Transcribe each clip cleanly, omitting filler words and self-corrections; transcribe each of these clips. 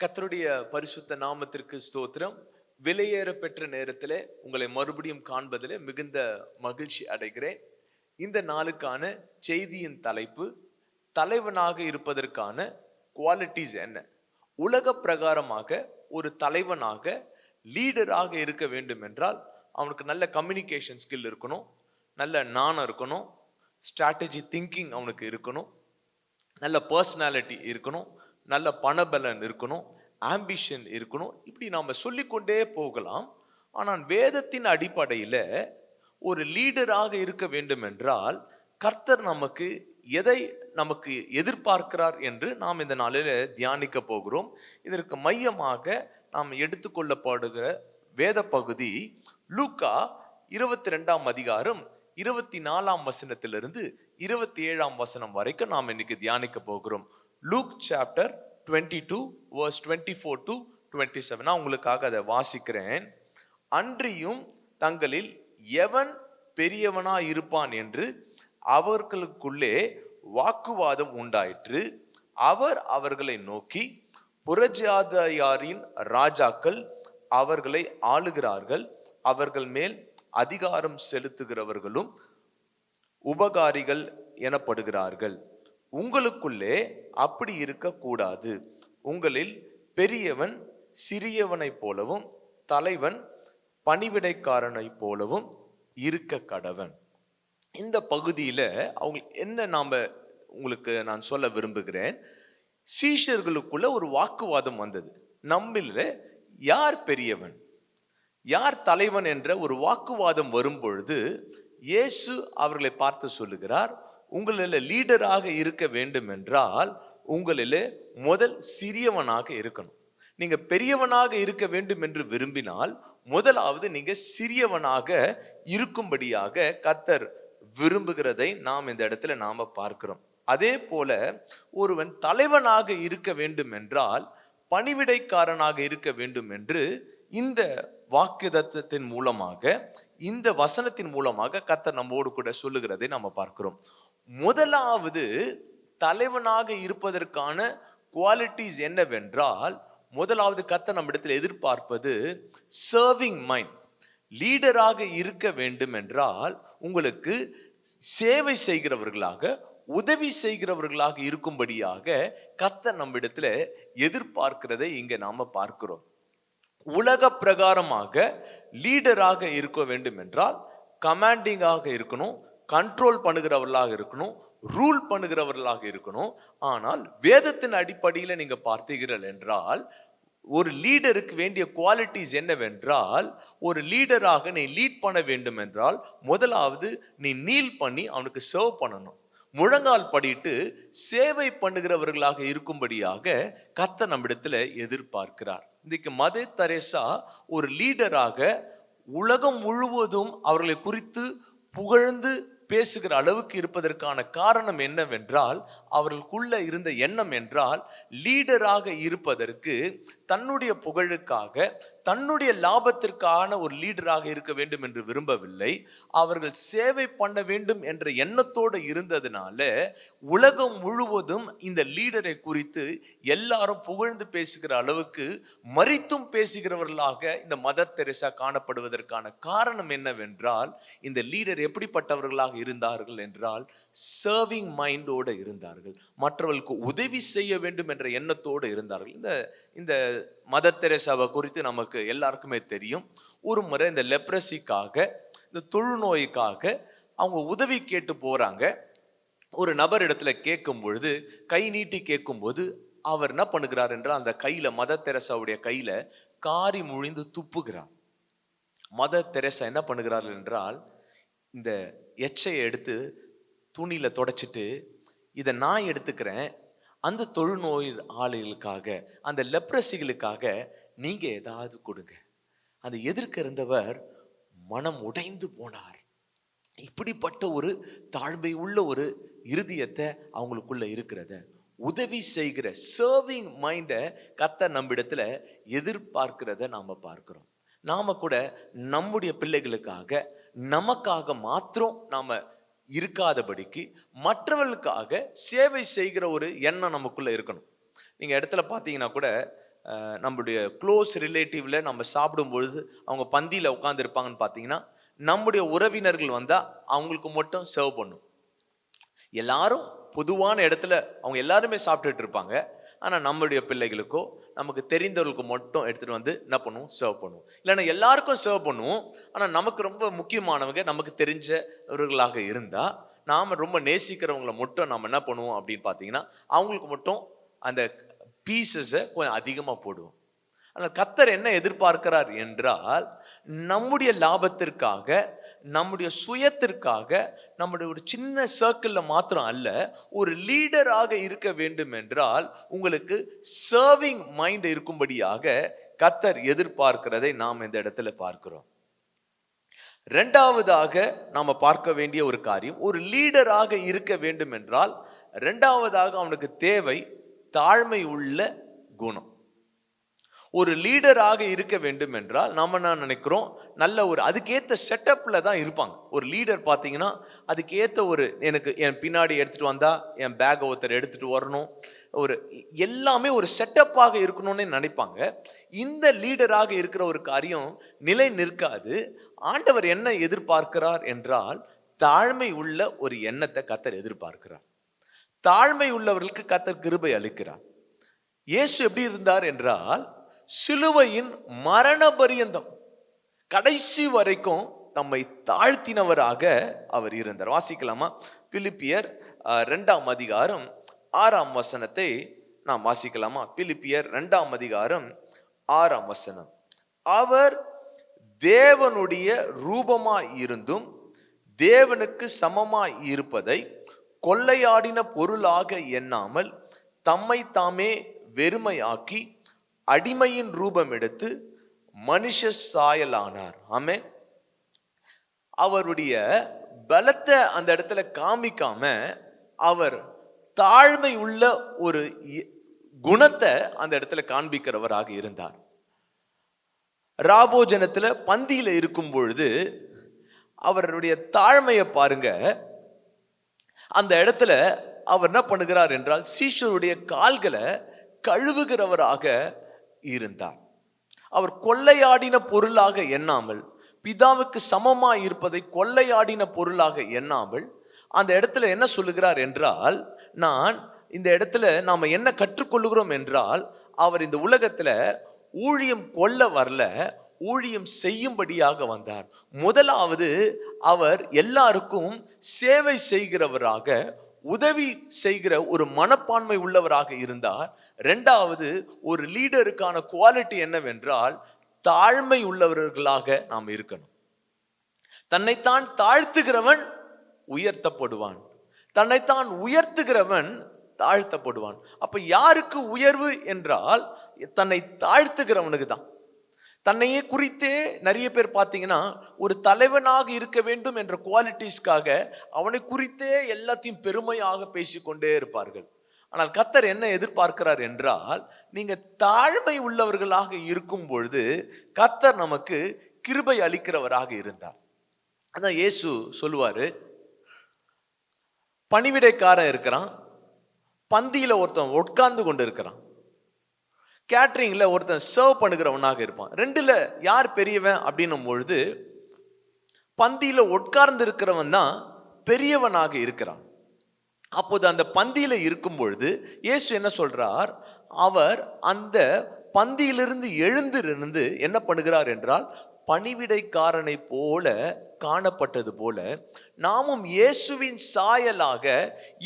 கர்த்தருடைய பரிசுத்த நாமத்திற்கு ஸ்தோத்திரம். விலையேற பெற்ற நேரத்திலே உங்களை மறுபடியும் காண்பதிலே மிகுந்த மகிழ்ச்சி அடைகிறேன். இந்த நாளுக்கான செய்தியின் தலைப்பு, தலைவனாக இருப்பதற்கான குவாலிட்டிஸ் என்ன? உலக பிரகாரமாக ஒரு தலைவனாக, லீடராக இருக்க வேண்டும் என்றால் அவனுக்கு நல்ல கம்யூனிகேஷன் ஸ்கில் இருக்கணும், நல்ல நாணம் இருக்கணும், ஸ்ட்ராட்டஜி திங்கிங் அவனுக்கு இருக்கணும், நல்ல பர்சனாலிட்டி இருக்கணும், நல்ல பணபலன் இருக்கணும், ஆம்பிஷன் இருக்கணும். இப்படி நாம சொல்லிக்கொண்டே போகலாம். ஆனால் வேதத்தின் அடிப்படையில் ஒரு லீடராக இருக்க வேண்டும் என்றால் கர்த்தர் நமக்கு எதை நமக்கு எதிர்பார்க்கிறார் என்று நாம் இந்த நாளில் தியானிக்க போகிறோம். இதற்கு மையமாக நாம் எடுத்துக்கொள்ளப்படுகிற வேத பகுதி லூக்கா 22ஆம் அதிகாரம் 24ஆம் வசனத்திலிருந்து 27ஆம் வசனம் வரைக்கும் நாம் இன்னைக்கு தியானிக்க போகிறோம். Look chapter 22 verse 24 to 27. நான் உங்களுக்காக அதை வாசிக்கிறேன். அன்றியும் தங்களில் எவன் பெரியவனா இருப்பான் என்று அவர்களுக்குள்ளே வாக்குவாதம் உண்டாயிற்று. அவர் அவர்களை நோக்கி, புறஜாதியாரின் ராஜாக்கள் அவர்களை ஆளுகிறார்கள், அவர்கள் மேல் அதிகாரம் செலுத்துகிறவர்களும் உபகாரிகள் எனப்படுகிறார்கள். உங்களுக்குள்ளே அப்படி இருக்கக்கூடாது. உங்களில் பெரியவன் சிறியவனை போலவும் தலைவன் பணிவிடைக்காரனை போலவும் இருக்க கடவன். இந்த பகுதியில அவங்க என்ன உங்களுக்கு நான் சொல்ல விரும்புகிறேன், சீஷர்களுக்குள்ள ஒரு வாக்குவாதம் வந்தது. நம்மில யார் பெரியவன், யார் தலைவன் என்ற ஒரு வாக்குவாதம் வரும் பொழுது இயேசு அவர்களை பார்த்து சொல்லுகிறார், உங்களில் லீடராக இருக்க வேண்டும் என்றால் உங்களில் முதல் சிறியவனாக இருக்கணும். நீங்க பெரியவனாக இருக்க வேண்டும் என்று விரும்பினால் முதலாவது நீங்க சிறியவனாக இருக்கும்படியாக கர்த்தர் விரும்புகிறதை நாம் இந்த இடத்துல நாம பார்க்கிறோம். அதே போல ஒருவன் தலைவனாக இருக்க வேண்டும் என்றால் பணிவிடைக்காரனாக இருக்க வேண்டும் என்று இந்த வாக்குதத்தத்தின் மூலமாக, இந்த வசனத்தின் மூலமாக கர்த்தர் நம்மோடு கூட சொல்லுகிறதை நாம பார்க்கிறோம். முதலாவது தலைவனாக இருப்பதற்கான குவாலிட்டிஸ் என்னவென்றால், முதலாவது கர்த்தர் நம்மிடத்தில் எதிர்பார்ப்பது சர்விங் மைண்ட். லீடராக இருக்க வேண்டும் என்றால் உங்களுக்கு சேவை செய்கிறவர்களாக, உதவி செய்கிறவர்களாக இருக்கும்படியாக கர்த்தர் நம்மிடத்துல எதிர்பார்க்கிறதை இங்க நாம பார்க்கிறோம். உலக பிரகாரமாக லீடராக இருக்க வேண்டும் என்றால் கமாண்டிங்காக இருக்கணும், கண்ட்ரோல் பண்ணுகிறவர்களாக இருக்கணும், ரூல் பண்ணுகிறவர்களாக இருக்கணும். ஆனால் வேதத்தின் அடிப்படையில் நீங்க பார்த்தீர்கள் என்றால் ஒரு லீடருக்கு வேண்டிய குவாலிட்டிஸ் என்னவென்றால், ஒரு லீடராக நீ லீட் பண்ண வேண்டும் என்றால் முதலாவது நீ நீல் பண்ணி அவனுக்கு சர்வ் பண்ணணும், முழங்கால் படிட்டு சேவை பண்ணுகிறவர்களாக இருக்கும்படியாக கர்த்தர் நம்மிடத்துல எதிர்பார்க்கிறார். இன்னைக்கு மதர் தெரேசா ஒரு லீடராக உலகம் முழுவதும் அவர்களை குறித்து புகழ்ந்து பேசுகிற அளவுக்கு இருப்பதற்கான காரணம் என்னவென்றால், அவர்களுக்குள்ள இருந்த எண்ணம் என்றால் லீடராக இருப்பதற்கு தன்னுடைய புகழுக்காக, தன்னுடைய லாபத்திற்கான ஒரு லீடராக இருக்க வேண்டும் என்று விரும்பவில்லை. அவர்கள் சேவை பண்ண வேண்டும் என்ற எண்ணத்தோடு இருந்ததுனால உலகம் முழுவதும் இந்த லீடரை குறித்து எல்லாரும் புகழ்ந்து பேசுகிற அளவுக்கு மரித்தும் பேசுகிறவர்களாக இந்த மதர் தெரேசா காணப்படுவதற்கான காரணம் என்னவென்றால், இந்த லீடர் எப்படிப்பட்டவர்களாக இருந்தார்கள் என்றால் சர்விங் மைண்டோடு இருந்தார்கள், மற்றவர்களுக்கு உதவி செய்ய வேண்டும் என்ற எண்ணத்தோடு இருந்தார்கள். இந்த மதர் தெரேசாவை குறித்து நமக்கு எல்லாருக்குமே தெரியும். ஒரு முறை இந்த லெப்ரசிக்காக, இந்த தொழுநோய்க்காக அவங்க உதவி கேட்டு போறாங்க. ஒரு நபர் இடத்துல கேட்கும் பொழுது, கை நீட்டி கேட்கும் போது அவர் என்ன பண்ணுகிறார் என்றால் அந்த கையில, மதர் தெரேசாவுடைய கையில காரி முழிந்து துப்புகிறார். மதர் தெரேசா என்ன பண்ணுகிறார்கள் என்றால் இந்த எச்சையை எடுத்து துணியில தொடச்சிட்டு, இதை நான் எடுத்துக்கிறேன், அந்த தொழுநோய் ஆளுகளுக்காக, அந்த லெப்ரசிகளுக்காக நீங்க ஏதாவது கொடுங்க. அந்த எதிர்க்க இருந்தவர் மனம் உடைந்து போனார். இப்படிப்பட்ட ஒரு தாழ்மை உள்ள ஒரு இருதயத்தை அவங்களுக்குள்ள இருக்கிறத, உதவி செய்கிற சர்விங் மைண்டை கர்த்தர் நம்மிடத்துல எதிர்பார்க்கிறத நாம பார்க்கிறோம். நாம கூட நம்முடைய பிள்ளைகளுக்காக, நமக்காக மாத்திரம் நாம இருக்காதபடிக்கு மற்றவர்களுக்காக சேவை செய்கிற ஒரு எண்ணம் நமக்குள்ள இருக்கணும். நீங்க இடத்துல பார்த்தீங்கன்னா கூட நம்முடைய க்ளோஸ் ரிலேட்டிவ்ல நம்ம சாப்பிடும் பொழுது அவங்க பந்தியில் உட்கார்ந்து இருப்பாங்கன்னு பார்த்தீங்கன்னா, நம்முடைய உறவினர்கள் வந்தால் அவங்களுக்கு மட்டும் சர்வ் பண்ணும். எல்லாரும் பொதுவான இடத்துல அவங்க எல்லாருமே சாப்பிட்டுட்டு இருப்பாங்க. ஆனால் நம்மளுடைய பிள்ளைகளுக்கோ நமக்கு தெரிந்தவர்களுக்கு மட்டும் எடுத்துகிட்டு வந்து என்ன பண்ணுவோம், சர்வ் பண்ணுவோம். இல்லைன்னா எல்லாருக்கும் சர்வ் பண்ணுவோம். ஆனால் நமக்கு ரொம்ப முக்கியமானவங்க, நமக்கு தெரிஞ்சவர்களாக இருந்தால், நாம் ரொம்ப நேசிக்கிறவங்களை மட்டும் நம்ம என்ன பண்ணுவோம் அப்படின்னு பார்த்தீங்கன்னா, அவங்களுக்கு மட்டும் அந்த பீசஸை கொஞ்சம் அதிகமாக போடுவோம். ஆனால் கர்த்தர் என்ன எதிர்பார்க்கிறார் என்றால், நம்முடைய லாபத்திற்காக, நம்முடைய சுயத்திற்காக, நம்முடைய ஒரு சின்ன சர்க்கிளில் மாத்திரம் அல்ல, ஒரு லீடராக இருக்க வேண்டும் என்றால் உங்களுக்கு சர்விங் மைண்ட் இருக்கும்படியாக கர்த்தர் எதிர்பார்க்கிறதை நாம் இந்த இடத்துல பார்க்கிறோம். இரண்டாவதாக நாம பார்க்க வேண்டிய ஒரு காரியம், ஒரு லீடராக இருக்க வேண்டும் என்றால் இரண்டாவதாக அவனுக்கு தேவை தாழ்மை உள்ள குணம். ஒரு லீடராக இருக்க வேண்டும் என்றால் நாம என்ன நினைக்கிறோம், நல்ல ஒரு அதுக்கேற்ற செட்டப்ல தான் இருப்பாங்க. ஒரு லீடர் பார்த்தீங்கன்னா அதுக்கேற்ற ஒரு, எனக்கு என் பின்னாடி எடுத்துட்டு வந்தா என் பேக்கை ஒருத்தர் எடுத்துட்டு வரணும், ஒரு எல்லாமே ஒரு செட்டப்பாக இருக்கணும்னு நினைப்பாங்க. இந்த லீடராக இருக்கிற ஒரு காரியம் நிலை நிற்காது. ஆண்டவர் என்ன எதிர்பார்க்கிறார் என்றால், தாழ்மை உள்ள ஒரு எண்ணத்தை கர்த்தர் எதிர்பார்க்கிறார். தாழ்மை உள்ளவர்களுக்கு கர்த்தர் கிருபை அளிக்கிறார். இயேசு எப்படி இருந்தார் என்றால், சிலுவையின் மரண பரியந்தம் கடைசி வரைக்கும் தம்மை தாழ்த்தினவராக அவர் இருந்தார். வாசிக்கலாமா? பிலிப்பியர் 2ஆம் அதிகாரம் 6ஆம் வசனத்தை நாம் வாசிக்கலாமா? பிலிப்பியர் 2ஆம் அதிகாரம் 6ஆம் வசனம். அவர் தேவனுடைய ரூபமாய் இருந்தும் தேவனுக்கு சமமாய் இருப்பதை கொள்ளையாடின பொருளாக எண்ணாமல் தம்மை தாமே வெறுமையாக்கி அடிமையின் ரூபம் எடுத்து மனுஷ சாயலானார். ஆமென். அவருடைய பலத்தை அந்த இடத்துல காமிக்காம அவர் தாழ்மை உள்ள ஒரு குணத்தை அந்த இடத்துல காண்பிக்கிறவராக இருந்தார். ராபோஜனத்துல பந்தியில இருக்கும் பொழுது அவருடைய தாழ்மையை பாருங்க. அந்த இடத்துல அவர் என்ன பண்ணுகிறார் என்றால், சீஷருடைய கால்களை கழுவுகிறவராக இருந்தார். அவர் கொள்ளையாடின பொருளாக எண்ணாமல், பிதாவுக்கு சமமாய் இருப்பதை கொள்ளையாடின பொருளாக எண்ணாமல், அந்த இடத்துல என்ன சொல்லுகிறார் என்றால், நான் இந்த இடத்துல நாம என்ன கற்றுக்கொள்ளுகிறோம் என்றால், அவர் இந்த உலகத்துல ஊழியம் கொள்ள வரல, ஊழியம் செய்யும்படியாக வந்தார். முதலாவது அவர் எல்லாருக்கும் சேவை செய்கிறவராக, உதவி செய்கிற ஒரு மனப்பான்மை உள்ளவராக இருந்தார். இரண்டாவது, ஒரு லீடருக்கான குவாலிட்டி என்னவென்றால், தாழ்மை உள்ளவர்களாக நாம் இருக்கணும். தன்னைத்தான் தாழ்த்துகிறவன் உயர்த்தப்படுவான், தன்னைத்தான் உயர்த்துகிறவன் தாழ்த்தப்படுவான். அப்ப யாருக்கு உயர்வு என்றால், தன்னை தாழ்த்துகிறவனுக்கு தான். தன்னையே குறித்தே நிறைய பேர் பார்த்தீங்கன்னா, ஒரு தலைவனாக இருக்க வேண்டும் என்ற குவாலிட்டிஸ்க்காக அவனை குறித்தே எல்லாத்தையும் பெருமையாக பேசிக்கொண்டே இருப்பார்கள். ஆனால் கர்த்தர் என்ன எதிர்பார்க்கிறார் என்றால், நீங்க தாழ்மை உள்ளவர்களாக இருக்கும் பொழுது கர்த்தர் நமக்கு கிருபை அளிக்கிறவராக இருந்தார். அதான் இயேசு சொல்லுவாரு, பணிவிடைக்காரன் இருக்கிறான், பந்தியில ஒருத்தன் உட்கார்ந்து கொண்டு இருக்கிறான், கேட்டரிங்ல ஒருத்தன் சர்வ் பண்ணுகிறவனாக இருப்பான். ரெண்டுல யார் பெரியவன் அப்படின்னும் பொழுது பந்தியில உட்கார்ந்து இருக்கிறவன் தான் பெரியவனாக இருக்கிறான். அப்போது அந்த பந்தியில இருக்கும் பொழுது இயேசு என்ன சொல்றார், அவர் அந்த பந்தியிலிருந்து எழுந்திருந்து என்ன பண்ணுகிறார் என்றால், பணிவிடைக்காரனை போல காணப்பட்டது போல நாமும் இயேசுவின் சாயலாக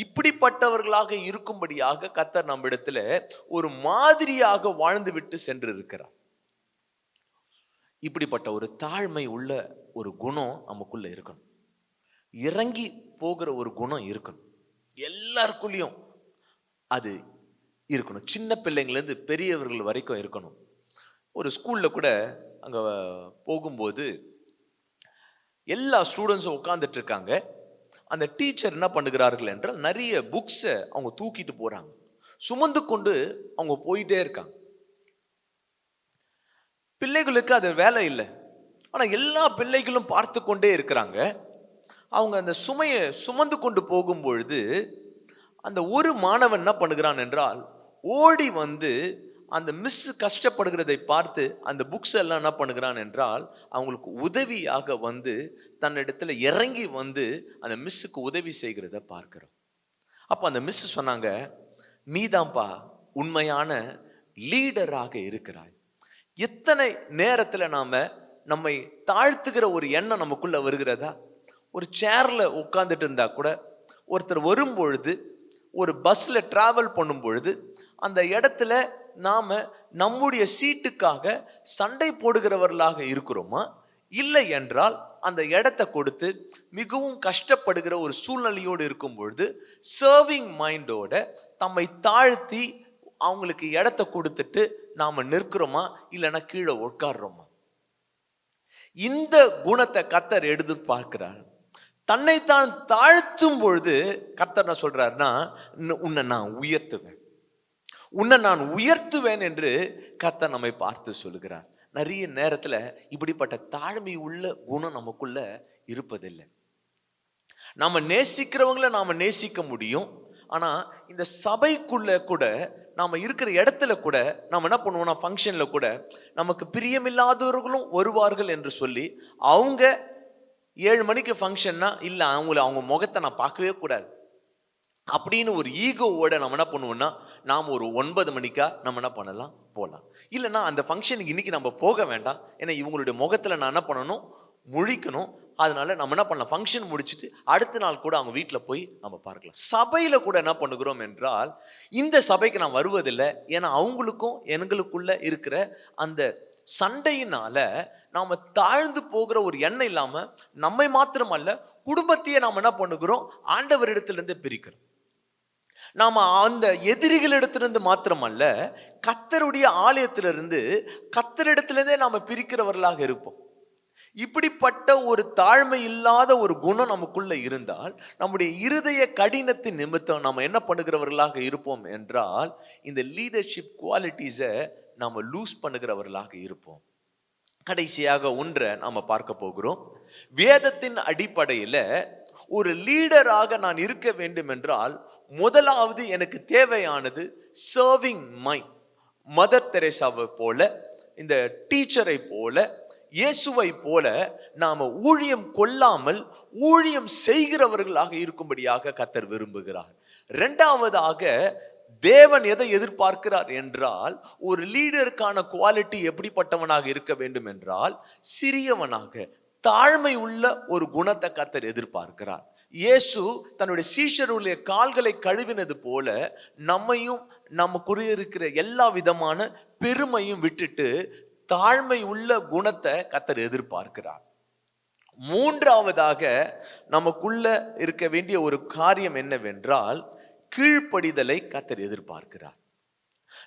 இப்படிப்பட்டவர்களாக இருக்கும்படியாக கர்த்தர் நம்மிடத்துல ஒரு மாதிரியாக வாழ்ந்து விட்டு சென்று இருக்கிறார். இப்படிப்பட்ட ஒரு தாழ்மை உள்ள ஒரு குணம் நமக்குள்ள இருக்கணும். இறங்கி போகிற ஒரு குணம் இருக்கணும். எல்லாருக்குள்ளயும் அது இருக்கணும். சின்ன பிள்ளைங்கள்லேருந்து பெரியவர்கள் வரைக்கும் இருக்கணும். ஒரு ஸ்கூல்ல கூட அங்க போகும்போது எல்லா ஸ்டூடெண்ட்ஸும் உட்கார்ந்துட்டு இருக்காங்க. அந்த டீச்சர் என்ன பண்ணுகிறார்கள் என்றால், நிறைய புக்ஸை அவங்க தூக்கிட்டு போறாங்க, சுமந்து கொண்டு அவங்க போயிட்டே இருக்காங்க. பிள்ளைகளுக்கு அது வேலை இல்லை. ஆனா எல்லா பிள்ளைகளும் பார்த்து கொண்டே இருக்கிறாங்க. அவங்க அந்த சுமையை சுமந்து கொண்டு போகும் பொழுது அந்த ஒரு மாணவன் என்ன பண்ணுகிறான் என்றால், ஓடி வந்து அந்த மிஸ் கஷ்டப்படுகிறதை பார்த்து அந்த புக்ஸ் எல்லாம் என்ன பண்ணுகிறான் என்றால் அவங்களுக்கு உதவியாக வந்து தன்னிடத்துல இறங்கி வந்து அந்த மிஸ்ஸுக்கு உதவி செய்கிறத பார்க்கிறோம். அப்ப அந்த மிஸ் சொன்னாங்க, நீதான்ப்பா உண்மையான லீடராக இருக்கிறாய். எத்தனை நேரத்துல நம்மை தாழ்த்துகிற ஒரு எண்ணம் நமக்குள்ள வருகிறதா? ஒரு சேர்ல உட்கார்ந்துட்டு இருந்தா கூட, ஒருத்தர் வரும் பொழுது, ஒரு பஸ்ல டிராவல் பண்ணும் பொழுது, அந்த இடத்துல நம்முடைய சீட்டுக்காக சண்டை போடுகிறவர்களாக இருக்கிறோமா? இல்லை என்றால் அந்த இடத்தை கொடுத்து மிகவும் கஷ்டப்படுகிற ஒரு சூழ்நிலையோடு இருக்கும் பொழுது சர்விங் மைண்டோட தம்மை தாழ்த்தி அவங்களுக்கு இடத்தை கொடுத்துட்டு நாம நிற்கிறோமா, இல்லைன்னா கீழே உட்கார்றோமா? இந்த குணத்தை கர்த்தர் எடுத்து பார்க்கிறார். தன்னைத்தான் தாழ்த்தும் பொழுது கர்த்தர் என்ன சொல்றாருன்னா, உன்னை நான் உயர்த்துவேன் என்று கர்த்தர் நம்மை பார்த்து சொல்லுகிறார். நிறைய நேரத்துல இப்படிப்பட்ட தாழ்மை உள்ள குணம் நமக்குள்ள இருப்பதில்லை. நாம நேசிக்கிறவங்களை நாம நேசிக்க முடியும். ஆனா இந்த சபைக்குள்ள கூட நாம இருக்கிற இடத்துல கூட நாம என்ன பண்ணுவோம்னா, ஃபங்க்ஷன்ல கூட நமக்கு பிரியமில்லாதவர்களும் வருவார்கள் என்று சொல்லி, அவங்க 7 மணிக்கு ஃபங்க்ஷன்னா இல்லை அவங்க முகத்தை நான் பார்க்கவே கூடாது அப்படின்னு ஒரு ஈகோவோட நம்ம என்ன பண்ணுவோம்னா, நாம் ஒரு 9 மணிக்கா நம்ம என்ன பண்ணலாம், போகலாம். இல்லைன்னா அந்த ஃபங்க்ஷனுக்கு இன்னைக்கு நம்ம போக வேண்டாம், ஏன்னா இவங்களுடைய முகத்தில் நான் என்ன பண்ணணும், முழிக்கணும். அதனால நம்ம என்ன பண்ணலாம், ஃபங்க்ஷன் முடிச்சுட்டு அடுத்த நாள் கூட அவங்க வீட்டில் போய் நம்ம பார்க்கலாம். சபையில் கூட என்ன பண்ணுகிறோம் என்றால், இந்த சபைக்கு நான் வருவதில்லை, ஏன்னா அவங்களுக்கும் எங்களுக்குள்ள இருக்கிற அந்த சண்டையினால நாம தாழ்ந்து போகிற ஒரு எண்ணம் இல்லாம நம்மை மாத்திரமல்ல குடும்பத்தையே நாம் என்ன பண்ணுகிறோம், ஆண்டவரிடத்திலிருந்து பிரிக்கிறோம். நாம அந்த எதிரிகளிடத்திலிருந்து மாத்திரமல்ல, கர்த்தருடைய ஆலயத்திலிருந்து கர்த்தரிடத்திலிருந்தே நாம பிரிக்கிறவர்களாக இருப்போம். இப்படிப்பட்ட ஒரு தாழ்மை இல்லாத ஒரு குணம் நமக்குள்ள இருந்தால், நம்முடைய இருதய கடினத்தின் நிமித்தம் நாம என்ன பண்ணுகிறவர்களாக இருப்போம் என்றால், இந்த லீடர்ஷிப் குவாலிட்டிஸை நாம லூஸ் பண்ணுகிறவர்களாக இருப்போம். கடைசியாக ஒன்றை நாம பார்க்க போகிறோம். வேதத்தின் அடிப்படையில ஒரு லீடராக நான் இருக்க வேண்டும் என்றால், முதலாவது எனக்கு தேவையானது சர்விங் மைண்ட். மதர் தெரேசாவை போல, இந்த டீச்சரை போல, இயேசுவை போல நாம ஊழியம் கொள்ளாமல் ஊழியம் செய்கிறவர்களாக இருக்கும்படியாக கர்த்தர் விரும்புகிறார். இரண்டாவதாக தேவன் எதை எதிர்பார்க்கிறார் என்றால், ஒரு லீடருக்கான குவாலிட்டி எப்படிப்பட்டவனாக இருக்க வேண்டும் என்றால், சிறியவனாக தாழ்மை உள்ள ஒரு குணத்தை கர்த்தர் எதிர்பார்க்கிறார். இயேசு தன்னுடைய சீஷருடைய கால்களை கழுவினது போல நம்மையும் நமக்குரிய இருக்கிற எல்லா விதமான பெருமையும் விட்டுட்டு தாழ்மை உள்ள குணத்தை கர்த்தர் எதிர்பார்க்கிறார். மூன்றாவதாக நமக்குள்ள இருக்க வேண்டிய ஒரு காரியம் என்னவென்றால், கீழ்ப்படிதலை கர்த்தர் எதிர்பார்க்கிறார்.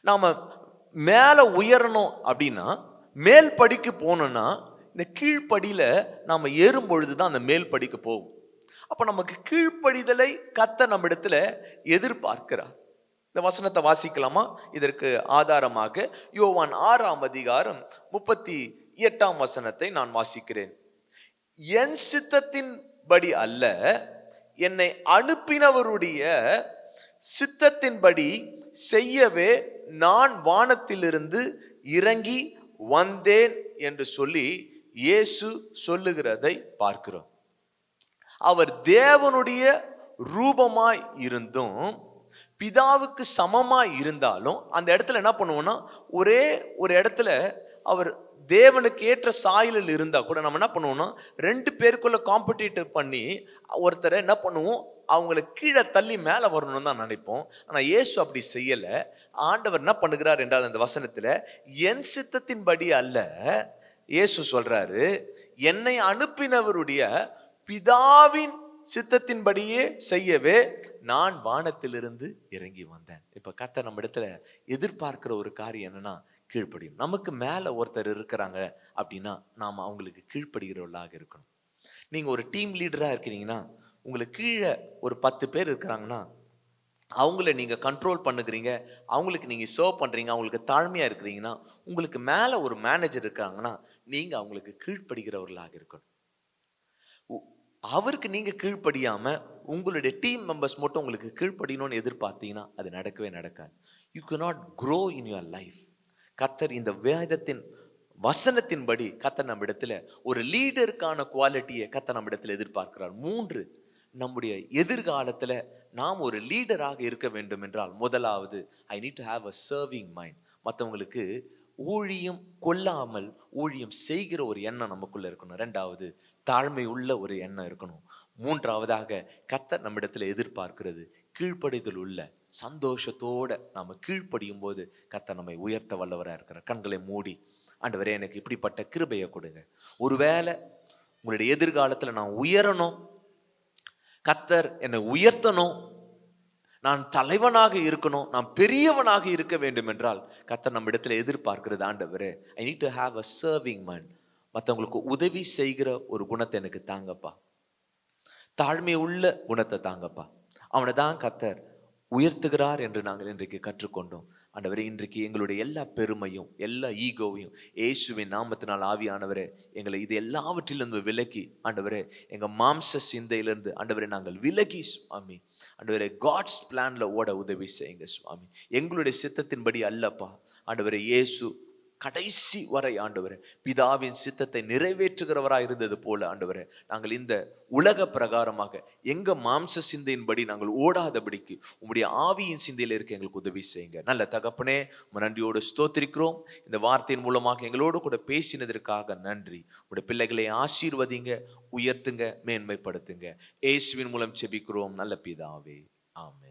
நாம மேல உயரணும் அப்படின்னா, மேல் படிக்கு போனோம்னா, இந்த கீழ்ப்படியில நாம ஏறும் பொழுதுதான் அந்த மேல் படிக்கு போகும். அப்ப நமக்கு கீழ்ப்படிதலை கர்த்தர் நம்ம இடத்துல எதிர்பார்க்கிறார். இந்த வசனத்தை வாசிக்கலாமா? இதற்கு ஆதாரமாக யோவான் 6ஆம் அதிகாரம் 38ஆம் வசனத்தை நான் வாசிக்கிறேன். என் சித்தத்தின்படி அல்ல, என்னை அனுப்பினவருடைய சித்தத்தின்படி செய்யவே நான் வானத்திலிருந்து இறங்கி வந்தேன் என்று சொல்லி இயேசு சொல்லுகிறதை பார்க்கிறோம். அவர் தேவனுடைய ரூபமாய் இருந்தும் பிதாவுக்கு சமமாய் இருந்தாலும், அந்த இடத்துல என்ன பண்ணுவோம்னா, ஒரே ஒரு இடத்துல அவர் தேவனுக்கு ஏற்ற சாயலில் இருந்தா கூட நம்ம என்ன பண்ணுவோம்னா, 2 பேருக்குள்ள காம்படிட்டிவ் பண்ணி ஒருத்தரை என்ன பண்ணுவோம், அவங்களை கீழே தள்ளி மேலே வரணும்னு தான் நினைப்போம். ஆனால் இயேசு அப்படி செய்யல. ஆண்டவர் என்ன பண்ணுகிறார் என்றால், அந்த வசனத்துல என் சித்தத்தின்படி அல்ல, இயேசு சொல்றாரு, என்னை அனுப்பினவருடைய பிதாவின் சித்தத்தின்படியே செய்யவே நான் வானத்திலிருந்து இறங்கி வந்தேன். இப்ப கர்த்தர் நம்ம இடத்துல எதிர்பார்க்கிற ஒரு காரியம் என்னன்னா, கீழ்ப்படியும். நமக்கு மேல ஒருத்தர் இருக்கிறாங்க அப்படின்னா நாம அவங்களுக்கு கீழ்ப்படுகிறவர்களாக இருக்கணும். நீங்க ஒரு டீம் லீடரா இருக்கிறீங்கன்னா, உங்களுக்கு கீழே ஒரு 10 பேர் இருக்கிறாங்கன்னா, அவங்கள நீங்க கண்ட்ரோல் பண்ணுகிறீங்க, அவங்களுக்கு நீங்க சர்வ் பண்றீங்க, அவங்களுக்கு தாழ்மையா இருக்கிறீங்கன்னா, உங்களுக்கு மேல ஒரு மேனேஜர் இருக்காங்கன்னா, நீங்க அவங்களுக்கு கீழ்ப்படுகிறவர்களாக இருக்கணும். அவருக்கு நீங்க கீழ்ப்படியாம உங்களுடைய டீம் மெம்பர்ஸ் மட்டும் உங்களுக்கு கீழ்ப்படியணும்னு எதிர்பார்த்தீங்கன்னா அது நடக்கவே நடக்காது. You cannot grow in your life. கர்த்தர் இந்த வேதத்தின் வசனத்தின்படி கர்த்தர் நம்மிடத்துல ஒரு லீடருக்கான குவாலிட்டியை கர்த்தர் நம்மிடத்துல எதிர்பார்க்கிறார். 3, நம்முடைய எதிர்காலத்துல நாம் ஒரு லீடராக இருக்க வேண்டும் என்றால், முதலாவது I need to have a serving mind. மற்றவங்களுக்கு ஊழியம் கொள்ளாமல் ஊழியம் செய்கிற ஒரு எண்ணம் நமக்குள்ள இருக்கணும். 2வது தாழ்மை உள்ள ஒரு எண்ணம் இருக்கணும். 3வதாக கர்த்தர் நம்மிடத்துல எதிர்பார்க்கிறது கீழ்ப்படிதல் உள்ள சந்தோஷத்தோட நாம கீழ்ப்படியும் போது கர்த்தர் நம்மை உயர்த்த வல்லவராக இருக்கிறார். கண்களை மூடி, ஆண்டவரே எனக்கு இப்படிப்பட்ட கிருபையை கொடுங்க. ஒருவேளை உங்களுடைய எதிர்காலத்துல நான் உயரணும், கர்த்தர் என்னை உயர்த்தணும், நான் தலைவனாக இருக்கணும், நான் பெரியவனாக இருக்க வேண்டும் என்றால் கர்த்தர் நம்ம இடத்துல எதிர்பார்க்கிறது, ஆண்டவரே I need to have a serving mind. மற்றவங்களுக்கு உதவி செய்கிற ஒரு குணத்தை எனக்கு தாங்கப்பா, தாழ்மை உள்ள குணத்தை தாங்கப்பா. அவனை தான் கர்த்தர் உயர்த்துகிறார் என்று நாங்கள் இன்றைக்கு கற்றுக்கொண்டோம். ஆண்டவரே, இன்றைக்கு எங்களுடைய எல்லா பெருமையும் எல்லா ஈகோவையும் இயேசுவின் நாமத்தினால் ஆவியானவரே எங்களை இது எல்லாவற்றிலிருந்து விலக்கி, ஆண்டவரே எங்க மாம்ச சிந்தையிலிருந்து ஆண்டவரே நாங்கள் விலகி சுவாமி, ஆண்டவரே காட்ஸ் பிளான்ல ஓட உதவி செய்யுங்க சுவாமி. எங்களுடைய சித்தத்தின்படி அல்லப்பா ஆண்டவரே, இயேசு கடைசி வரை ஆண்டவரே பிதாவின் சித்தத்தை நிறைவேற்றுகிறவராய் இருந்தது போல ஆண்டவரே, நாங்கள் இந்த உலக பிரகாரமாக எங்க மாம்ச சிந்தையின்படி நாங்கள் ஓடாதபடிக்கு உம்முடைய ஆவியின் சிந்தையில இருக்க எங்களுக்கு உதவி செய்யுங்க. நல்ல தகப்பனே, நன்றியோடு ஸ்தோத்திரிக்கிறோம். இந்த வார்த்தையின் மூலமாக எங்களோடு கூட பேசினதற்காக நன்றி. உடைய பிள்ளைகளை ஆசீர்வதிங்க, உயர்த்துங்க, மேன்மைப்படுத்துங்க. இயேசுவின் மூலம் ஜெபிக்கிறோம் நல்ல பிதாவே, ஆமென்.